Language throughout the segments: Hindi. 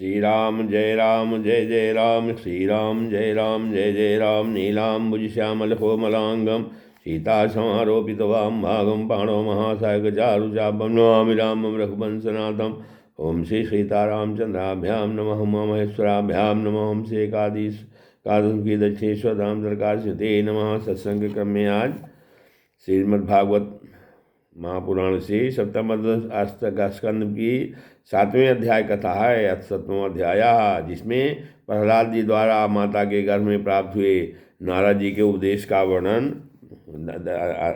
जय राम जय जय राम, श्रीराम जय राम जय जय राम। नीलाम्बुज श्यामल कोमलांगम सीता समारोपित वाम भागम पाणो महासागर चारुचापम नमामि रामं रघुवंशनाथम। ओम श्री सीतारामचंद्राभ्याम नमः, उमा महेश्वराभ्याम नमः, ओम श्री एकादश की दक्षिणेश्वर राम सरकार से नमः। सत्संग क्रम में आज श्रीमद्भागवत महापुराण से सप्तम स्कंद की 7वें अध्याय कथा है। 7वां अध्याय जिसमें प्रहलाद जी द्वारा माता के गर्भ में प्राप्त हुए नारद जी के उपदेश का वर्णन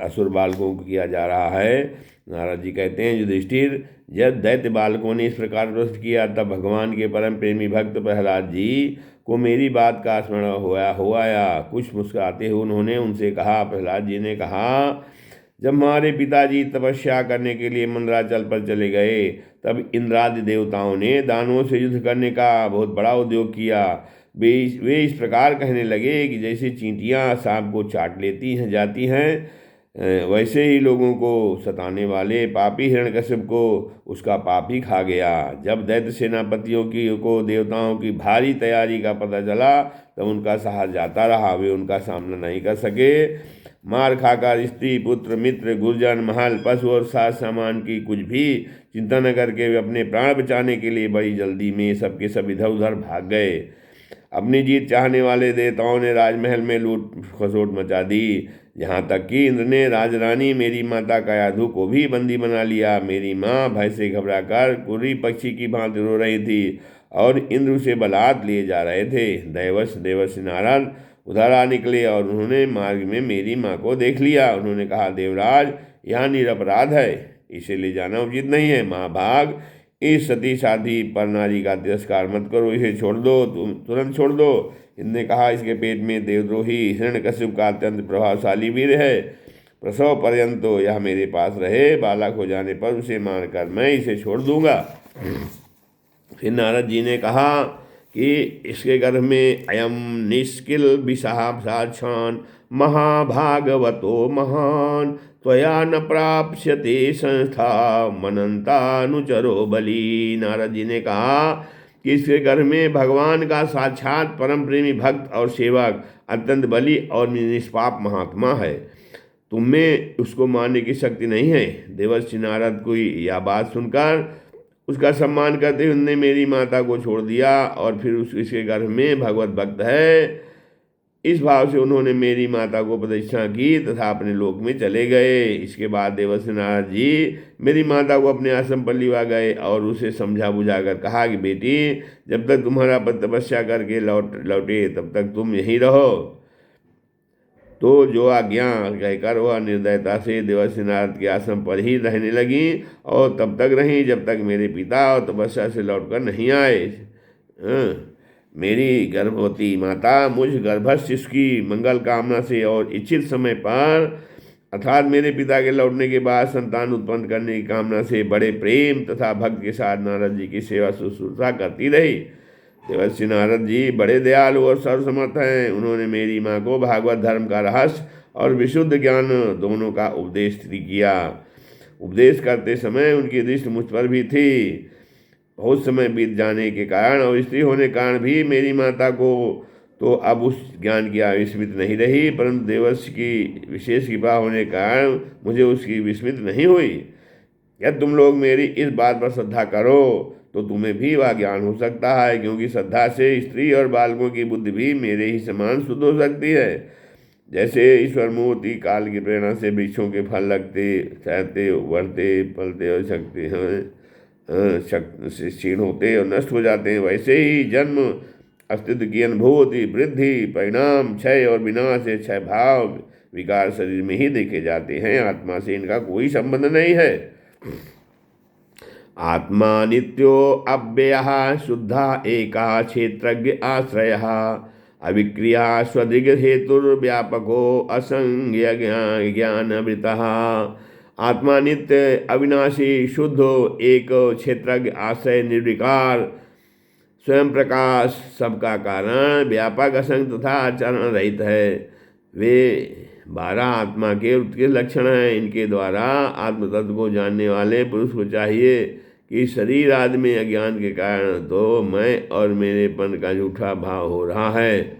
असुर बालकों को किया जा रहा है। नारद जी कहते हैं, युधिष्ठिर, जब दैत्य बालकों ने इस प्रकार प्रश्न किया तब भगवान के परम प्रेमी भक्त प्रहलाद जी को मेरी बात का स्मरण हुआ। कुछ मुस्कुराते हुए उन्होंने उनसे कहा, प्रहलाद जी ने कहा, जब हमारे पिताजी तपस्या करने के लिए मंदराचल पर चले गए तब इंद्रादि देवताओं ने दानवों से युद्ध करने का बहुत बड़ा उद्योग किया। वे इस प्रकार कहने लगे कि जैसे चींटियां सांप को चाट लेती हैं जाती हैं, वैसे ही लोगों को सताने वाले पापी हिरण्यकश्यप को उसका पाप ही खा गया। जब दैत्य सेनापतियों को देवताओं की भारी तैयारी का पता चला तब उनका साहस जाता रहा, वे उनका सामना नहीं कर सके। मार खाकर स्त्री पुत्र मित्र गुर्जन महल पशु और साज सामान की कुछ भी चिंता न करके वे अपने प्राण बचाने के लिए बड़ी जल्दी में सबके सब इधर उधर भाग गए। अपनी जीत चाहने वाले देवताओं ने राजमहल में लूट खसोट मचा दी, यहाँ तक कि इंद्र ने राजरानी मेरी माता कायाधु को भी बंदी बना लिया। मेरी माँ भय से घबराकर कुर्री पक्षी की भांति रो रही थी और इंद्र उसे बलात् लिए जा रहे थे। देवर्षि नारद उधर आ निकले और उन्होंने मार्ग में मेरी माँ को देख लिया। उन्होंने कहा, देवराज, यहाँ निरपराध है, इसे ले जाना उचित नहीं है। माँ भाग, इस सती साधी पर नारी का तिरस्कार मत करो, इसे छोड़ दो, तुम तुरंत छोड़ दो। इनने कहा, इसके पेट में देवद्रोही हिरण्यकश्यप का अत्यंत प्रभावशाली वीर है, प्रसव पर्यंत तो यह मेरे पास रहे, बालक हो जाने पर उसे मारकर मैं इसे छोड़ दूंगा। फिर नारद जी ने कहा कि इसके गर्भ में अयम निष्किल विषाक्षान महाभागवतो महान त्वया न प्राप्स्यते संस्था मनंतानुचरो बली। नारद जी ने कहा कि इसके गर्भ में भगवान का साक्षात परम प्रेमी भक्त और सेवक अत्यंत बली और निष्पाप महात्मा है, तुम में उसको मारने की शक्ति नहीं है। देवर्षि नारद को यह बात सुनकर उसका सम्मान करते हुए उन्होंने मेरी माता को छोड़ दिया और फिर इसके गर्भ में भगवत भक्त है, इस भाव से उन्होंने मेरी माता को प्रदक्षिणा की तथा अपने लोक में चले गए। इसके बाद देवर्षि नारद जी मेरी माता को अपने आश्रम पर लिवा गए और उसे समझा बुझाकर कहा कि बेटी, जब तक तुम्हारा पति तपस्या करके लौटे तब तक तुम यहीं रहो। तो जो आज्ञा कहकर वह निर्दयता से देवर्षि नारद के आश्रम पर ही रहने लगी और तब तक रहीं जब तक मेरे पिता और तपस्या से लौटकर नहीं आए। मेरी गर्भवती माता मुझ गर्भस्थ शिशु की मंगल कामना से और इच्छित समय पर अर्थात मेरे पिता के लौटने के बाद संतान उत्पन्न करने की कामना से बड़े प्रेम तथा भक्त के साथ नारद जी की सेवा शुश्रूषा करती रही। देवर्षि नारद जी बड़े दयालु और सर्वसमर्थ हैं। उन्होंने मेरी माँ को भागवत धर्म का रहस्य और विशुद्ध ज्ञान दोनों का उपदेश किया। उपदेश करते समय उनकी दृष्टि मुझ पर भी थी। बहुत समय बीत जाने के कारण और स्त्री होने के कारण भी मेरी माता को तो अब उस ज्ञान की विस्मृत नहीं रही, परंतु देवर्षि की विशेष कृपा होने के कारण मुझे उसकी विस्मृत नहीं हुई। यदि तुम लोग मेरी इस बात पर श्रद्धा करो तो तुम्हें भी वह ज्ञान हो सकता है, क्योंकि श्रद्धा से स्त्री और बालकों की बुद्धि भी मेरे ही समान शुद्ध हो सकती है। जैसे ईश्वर मूर्ति काल की प्रेरणा से वृक्षों के फल लगते सहते बढ़ते पलते और शक्ति क्षीण होते और नष्ट हो जाते हैं, वैसे ही जन्म अस्तित्व की अनुभूति वृद्धि परिणाम क्षय और विनाश से क्षय भाव विकार शरीर में ही देखे जाते हैं। आत्मा से इनका कोई संबंध नहीं है। आत्मा नित्यो अव्ययः शुद्धा एका क्षेत्रज्ञ आश्रयः अविक्रिया स्वधिग हेतुर्व्यापको असंज्ञ ज्ञानवृतः। आत्मा नित्य अविनाशी शुद्ध एक क्षेत्रज्ञ आश्रय निर्विकार स्वयं प्रकाश सबका कारण व्यापक असंग तथा आचरण रहित है। वे 12 आत्मा के उत्कृष्ट लक्षण हैं। इनके द्वारा आत्मतत्व को जानने वाले पुरुष को चाहिए कि शरीर आदि में अज्ञान के कारण तो मैं और मेरेपन का झूठा भाव हो रहा है,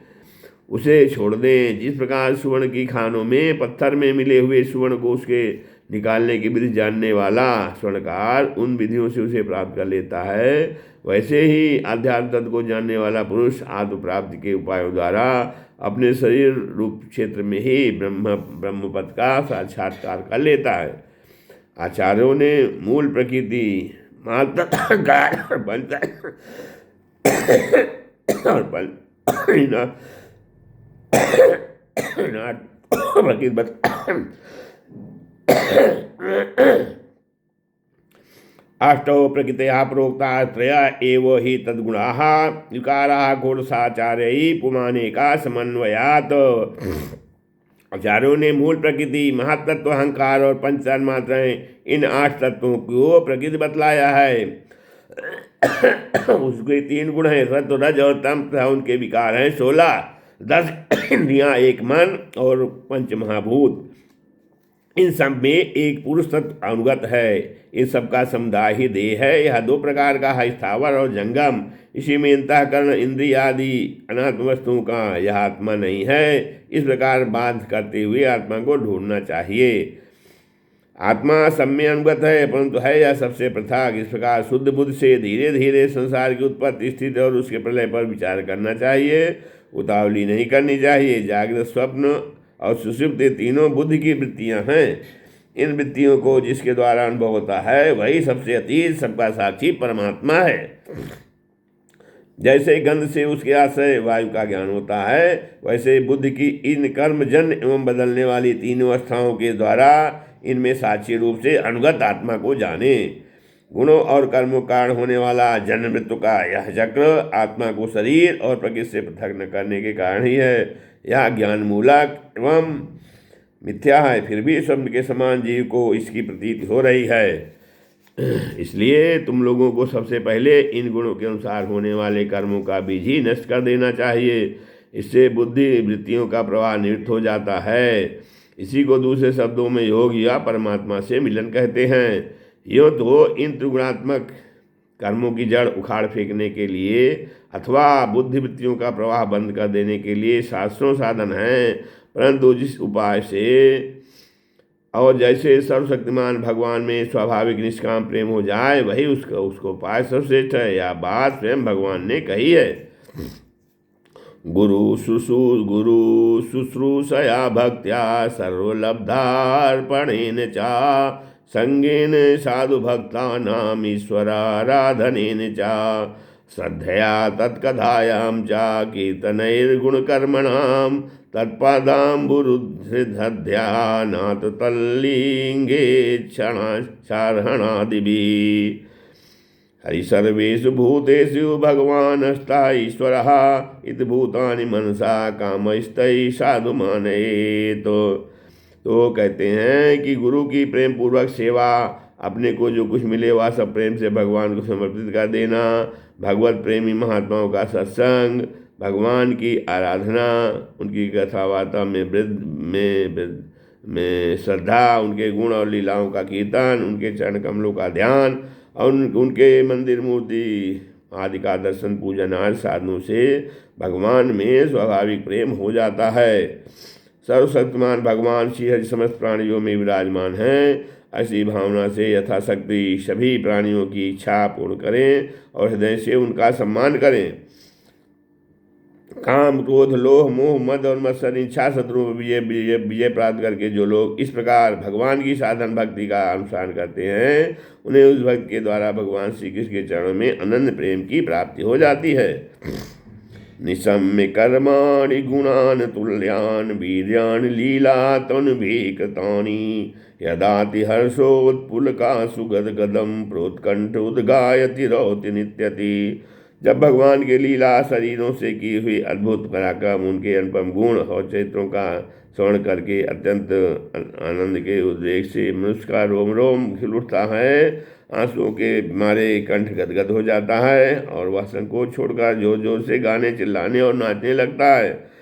उसे छोड़ दें। जिस प्रकार सुवर्ण की खानों में पत्थर में मिले हुए सुवर्ण को उसके निकालने की विधि जानने वाला स्वर्णकार उन विधियों से उसे प्राप्त कर लेता है, वैसे ही आध्यात्म तत्व को जानने वाला पुरुष आत्म प्राप्ति के उपायों द्वारा अपने शरीर रूप क्षेत्र में ही ब्रह्मपद का साक्षात्कार कर लेता है। आचार्यों ने मूल प्रकृति मात्र और अष्टौ प्रकृतया प्रोक्ता त्रया एव हि तद्गुणाः विकाराः घोषाचार्यै पुमाने का समन्वयात्। आचार्यों ने मूल प्रकृति, महातत्व, अहंकार और पंच तन्मात्राएं, इन 8 तत्वों को प्रकृति बतलाया है। उसके 3 गुण हैं, सत्व, रज और तम, तथा उनके विकार हैं 16, 10 इंद्रियां, 1 मन और 5 महाभूत। इन सब में एक पुरुष तत्व अनुगत है। इन सब का समुदाय ही देह है। यह 2 प्रकार का है, स्थावर और जंगम। इसी में अंतःकरण, इंद्रिय आदि अनात्म वस्तुओं का यह आत्मा नहीं है। इस प्रकार बात करते हुए आत्मा को ढूंढना चाहिए। आत्मा सब में अनुगत है, परंतु है यह सबसे पृथक। इस प्रकार शुद्ध बुद्धि से धीरे धीरे संसार की उत्पत्ति, स्थिति और उसके प्रलय पर विचार करना चाहिए। उतावली नहीं करनी चाहिए। जागृत, स्वप्न और सुषुप्ति तीनों बुद्धि की वृत्तियां हैं। इन वृत्तियों को जिसके द्वारा अनुभव होता है वही सबसे अतीत, सबका साक्षी परमात्मा है। जैसे गंध से उसके आश्रय वायु का ज्ञान होता है, वैसे बुद्धि की इन कर्मजन्य एवं बदलने वाली तीनों अवस्थाओं के द्वारा इनमें साक्षी रूप से अनुगत आत्मा को जाने। गुणों और कर्मों कारण होने वाला जन्म मृत्यु का यह चक्र आत्मा को शरीर और प्रकृति से पृथक न करने के कारण ही है। यह ज्ञान मूलक एवं मिथ्या है, फिर भी स्वप्न के समान जीव को इसकी प्रतीति हो रही है। इसलिए तुम लोगों को सबसे पहले इन गुणों के अनुसार होने वाले कर्मों का बीज ही नष्ट कर देना चाहिए। इससे बुद्धि वृत्तियों का प्रवाह निवृत्त हो जाता है। इसी को दूसरे शब्दों में योग या परमात्मा से मिलन कहते हैं। यो तो इन त्रिगुणात्मक कर्मों की जड़ उखाड़ फेंकने के लिए अथवा बुद्धि वृत्तियों का प्रवाह बंद कर देने के लिए शास्त्रों साधन हैं, परंतु जिस उपाय से और जैसे सर्वशक्तिमान भगवान में स्वाभाविक निष्काम प्रेम हो जाए वही उसको उपाय सर्वश्रेष्ठ है। यह बात स्वयं भगवान ने कही है। गुरु शुश्रूषया भक्त्या सर्वलब्धार्पणेन चा संगेन साधु भक्तानाम ईश्वराराधनेन चा श्रद्धया तत्कथायां चा कीर्तनैर्गुणकर्मणां तत्पादाम्बुरुद्धध्यानाथ तल्लिंगे क्षणादिभिः। हरि सर्वेषु भूतेषु भगवानस्ता ईश्वरः इति भूतानि मनसा कामस्तै साधु मानयेत्। तो कहते हैं कि गुरु की प्रेम पूर्वक सेवा, अपने को जो कुछ मिले वह सब प्रेम से भगवान को समर्पित कर देना, भगवत प्रेमी महात्माओं का सत्संग, भगवान की आराधना, उनकी कथा वार्ता में श्रद्धा, उनके गुण और लीलाओं का कीर्तन, उनके चरण कमलों का ध्यान और उनके मंदिर मूर्ति आदि का दर्शन पूजन आदि साधनों से भगवान में स्वाभाविक प्रेम हो जाता है। सर्वशक्तिमान भगवान श्री हरि समस्त प्राणियों में विराजमान हैं। ऐसी भावना से यथाशक्ति सभी प्राणियों की इच्छा पूर्ण करें और हृदय से उनका सम्मान करें। काम, क्रोध, लोभ, मोह, मद और मत्सर इच्छा शत्रु विजय प्राप्त करके जो लोग इस प्रकार भगवान की साधन भक्ति का अनुसरण करते हैं, उन्हें उस भक्त के द्वारा भगवान श्री कृष्ण के चरणों में अनंत प्रेम की प्राप्ति हो जाती है। निशम्य कर्माणि गुणान तुल्यान वीर्यान लीला तनुभिकृतानि यदाति हर्षोत्पुलका सुगदगदम प्रोत्कंठ उद्गायति रोति नित्यति। जब भगवान के लीला शरीरों से की हुई अद्भुत पराक्रम, उनके अनुपम गुण और चरित्रों का श्रवण करके अत्यंत आनंद के उद्वेग से मनुष्य का रोम रोम खिल उठता है, आंसुओं के मारे कंठ गदगद हो जाता है और वह संकोच छोड़कर जोर जोर से गाने, चिल्लाने और नाचने लगता है।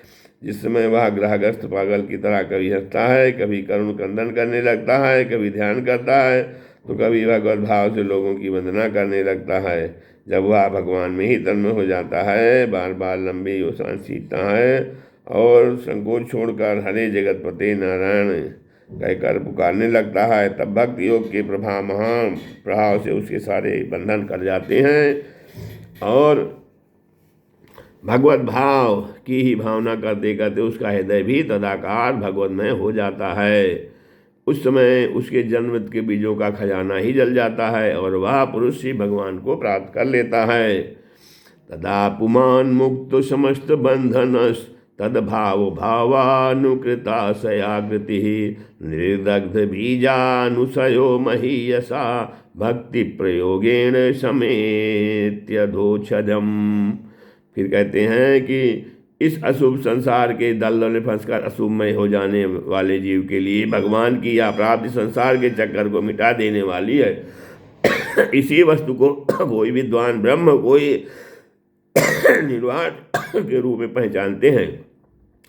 जिस समय वह ग्रहग्रस्त पागल की तरह कभी हंसता है, कभी करुण क्रंदन करने लगता है, कभी ध्यान करता है, तो कभी भगवत भाव से लोगों की वंदना करने लगता है। जब वह भगवान में ही तन्मय हो जाता है, बार बार लंबी सांस खींचता है और संकोच छोड़कर हरे जगत पते नारायण कहकर पुकारने लगता है, तब भक्ति योग के महान प्रभाव से उसके सारे बंधन कट जाते हैं और भगवत भाव की ही भावना करते करते उसका हृदय भी तदाकार भगवतमय हो जाता है। उस समय उसके जन्मत के बीजों का खजाना ही जल जाता है और वह पुरुष ही भगवान को प्राप्त कर लेता है। तदा पुमान मुक्त समस्त बंधनस तद्भाव भावानुकृताशयाकृति निर्दग्ध बीजानुसयो महीयसा भक्ति प्रयोगेण समेत्यधोक्षजम। फिर कहते हैं कि इस अशुभ संसार के दलदल में फंसकर अशुभमय हो जाने वाले जीव के लिए भगवान की यह प्राप्ति संसार के चक्कर को मिटा देने वाली है। इसी वस्तु को कोई विद्वान ब्रह्म कोई निर्वाण के रूप में पहचानते हैं।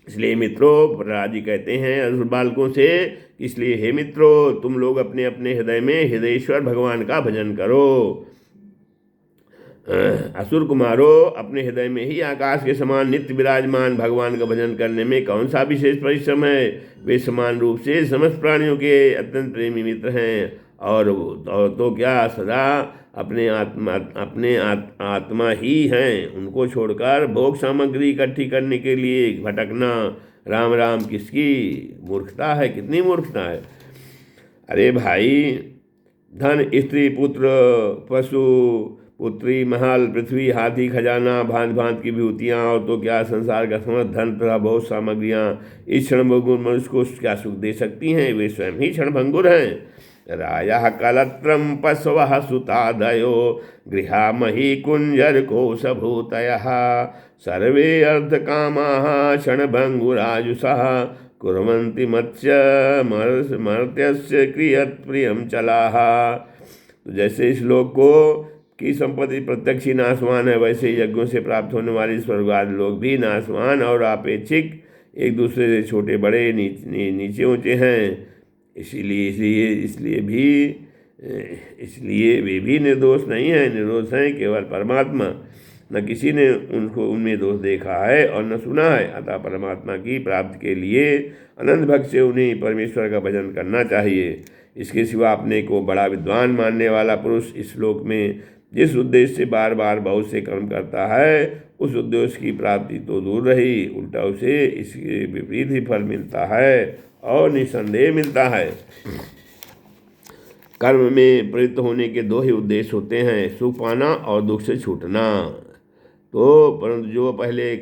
इसलिए मित्रों, प्रहलाद जी कहते हैं असुर बालकों से, इसलिए हे मित्रों, तुम लोग अपने अपने हृदय में हृदयेश्वर भगवान का भजन करो। असुर कुमारों, अपने हृदय में ही आकाश के समान नित्य विराजमान भगवान का भजन करने में कौन सा विशेष परिश्रम है। वे समान रूप से समस्त प्राणियों के अत्यंत प्रेमी मित्र हैं और तो क्या सदा अपने आत्मा ही हैं। उनको छोड़कर भोग सामग्री इकट्ठी करने के लिए भटकना राम राम किसकी मूर्खता है, कितनी मूर्खता है। अरे भाई, धन स्त्री पुत्र पशु पुत्री महल पृथ्वी हाथी खजाना भांत भांत की विभूतियाँ और तो क्या संसार का समस्त धन तथा बहुत सामग्रियाँ इस क्षणभंगुर मनुष्य को क्या सुख दे सकती हैं। वे स्वयं ही क्षणभंगुर हैं। रायः कलत्रं पशवः सुतादयो गृहामहि कुञ्जरकोशभूतयः सर्वे अर्थकामाः क्षणभंगुरायुषः कुर्वन्ति मर्त्यस्य क्रियत्प्रियं चलाः। तो जैसे इस लोक को की संपत्ति प्रत्यक्ष ही नाशवान है, वैसे यज्ञों से प्राप्त होने वाले स्वर्गादि लोग भी नाशवान और अपेक्षिक एक दूसरे से छोटे बड़े नीचे ऊंचे हैं। इसलिए वे भी निर्दोष नहीं हैं, निर्दोष हैं केवल परमात्मा। न किसी ने उनमें दोष देखा है और न सुना है। अतः परमात्मा की प्राप्ति के लिए अनंत भक्त से उन्हें परमेश्वर का भजन करना चाहिए। इसके सिवा अपने को बड़ा विद्वान मानने वाला पुरुष इस श्लोक में जिस उद्देश्य से बार बार बहुत से कर्म करता है, उस उद्देश्य की प्राप्ति तो दूर रही, उल्टा उसे इसके विपरीत ही फल मिलता है और निसंदेह मिलता है। कर्म में प्रवृत्त होने के दो ही उद्देश्य होते हैं, सुख पाना और दुख से छूटना। तो परंतु जो पहले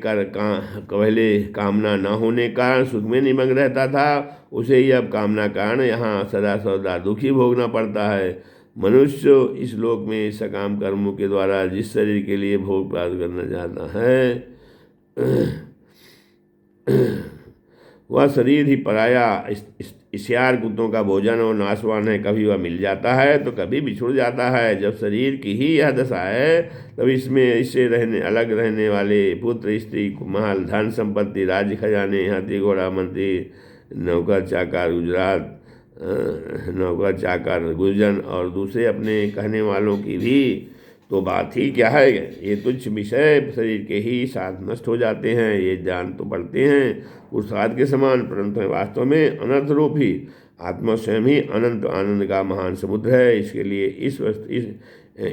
कामना न होने का कारण सुख में निमग्न रहता था, उसे ही अब कामना कारण यहाँ सदा सदा दुखी भोगना पड़ता है। मनुष्य इस लोक में सकाम कर्मों के द्वारा जिस शरीर के लिए भोग प्राप्त करना चाहता है, वह शरीर ही पराया इश्यार कुत्तों का भोजन और नाशवान है। कभी वह मिल जाता है तो कभी बिछुड़ जाता है। जब शरीर की ही यह दशा है, तब इससे अलग रहने वाले पुत्र स्त्री महल धन संपत्ति राज्य खजाने हाथी घोड़ा मंत्री नौकर चाकर गुर्जन और दूसरे अपने कहने वालों की भी तो बात ही क्या है। ये तुच्छ विषय शरीर के ही साथ नष्ट हो जाते हैं। ये जान तो पड़ते हैं पुरुषार्थ के समान, परंतु वास्तव में अनंत रूप ही आत्मा स्वयं ही अनंत आनंद का महान समुद्र है। इसके लिए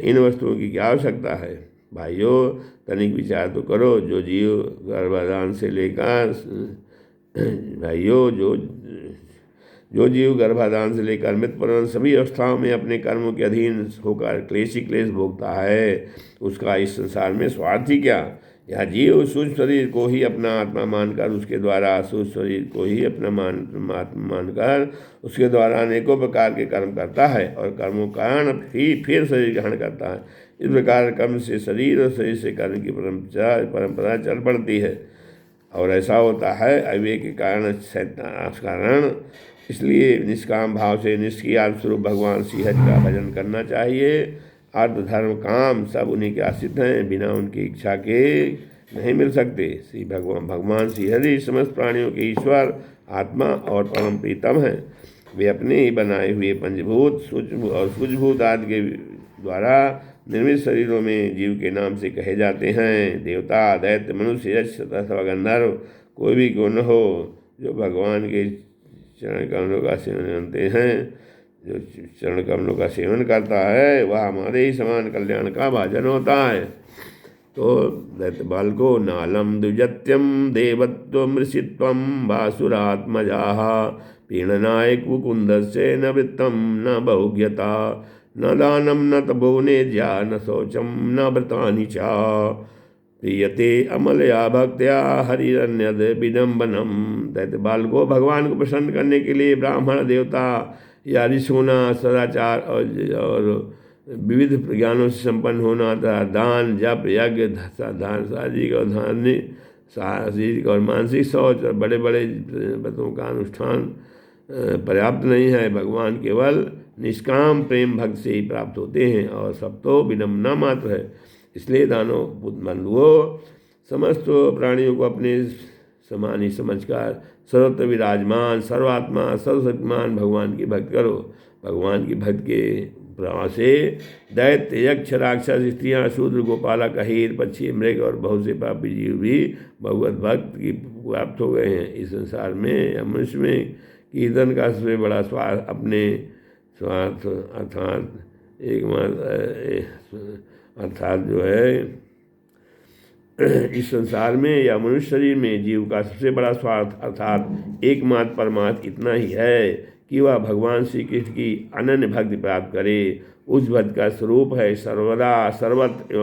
इन वस्तुओं की क्या आवश्यकता है। भाइयों, तनिक विचार तो करो। जो जीव गर्भाधान से लेकर मृत्यु पर्यंत सभी अवस्थाओं में अपने कर्मों के अधीन होकर क्लेश ही क्लेश भोगता है, उसका इस संसार में स्वार्थ ही क्या। यह जीव सूक्ष्म शरीर को ही अपना आत्मा मानकर उसके द्वारा सूक्ष्म शरीर को ही अपना मानकर उसके द्वारा अनेकों प्रकार के कर्म करता है और कर्मों का कारण फिर शरीर ग्रहण करता है। इस प्रकार कर्म से शरीर और शरीर से कर्म की परंपरा चल पड़ती है और ऐसा होता है अविवेक के कारण। इसलिए निष्काम भाव से निष्क्रिय स्वरूप भगवान श्री हरि का भजन करना चाहिए। अर्थ धर्म काम सब उन्हीं के आश्रित हैं, बिना उनकी इच्छा के नहीं मिल सकते। भगवान श्री हरि समस्त प्राणियों के ईश्वर आत्मा और परम प्रीतम हैं। वे अपने ही बनाए हुए पंचभूत, सूक्ष्म और सूक्ष्मभूत आदि के द्वारा निर्मित शरीरों में जीव के नाम से कहे जाते हैं। देवता, दैत्य, मनुष्य, यक्ष तथा गंधर्व कोई भी क्यों न हो, जो भगवान के चरण कमलों का सेवन करते हैं, जो चरण कमलों का सेवन करता है वह हमारे ही समान कल्याण का भाजन होता है। तो दैत्य बाल को नालम द्विजत्यम देवत्वम ऋषित्वम वासुरात्मजाः पीड़नायक मुकुंद से न वृत्तम न बहुज्ञता न दानम न तपोनेज्या न शौचम न व्रतानि च प्रियते अमलया भक्त्या हरिरन्यद विडम्बनम। दैत्य बाल को भगवान को प्रसन्न करने के लिए ब्राह्मण, देवता या ऋषि होना, सदाचार और विविध ज्ञानों से संपन्न होना तथा दान, जप, यज्ञ, शारीरिक और मानसिक शौच और बड़े बड़े व्रतों का अनुष्ठान पर्याप्त नहीं है। भगवान केवल निष्काम प्रेम भक्त से ही प्राप्त होते हैं और सब तो विडम्बना मात्र है। इसलिए दानव बंधुओं, समस्त प्राणियों को अपने समान ही समझकर सर्वत्र विराजमान, सर्वात्मा, सर्वशक्तिमान भगवान की भक्ति करो। भगवान की भक्ति के प्रभाव से दैत्य, यक्ष, राक्षस, स्त्रियाँ, शूद्र, गोपालक, अहीर, पक्षी, मृग और बहुत से पापी जीव भी भगवत भक्त की प्राप्त हो गए हैं। इस संसार में या मनुष्य में कीर्तन का सबसे बड़ा स्वार्थ अपने स्वार्थ अर्थात जो है इस संसार में या मनुष्य शरीर में जीव का सबसे बड़ा स्वार्थ अर्थात एकमात्र परमात्मा इतना ही है कि वह भगवान श्री कृष्ण की अनन्य भक्ति प्राप्त करे। उस भक्त का स्वरूप है सर्वदा सर्वत्र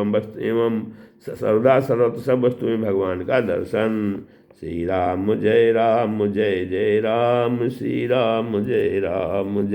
एवं सर्वदा सर्वत्र सब वस्तु में भगवान का दर्शन। श्री राम जय राम, जय जय राम, श्री राम जय राम, जय।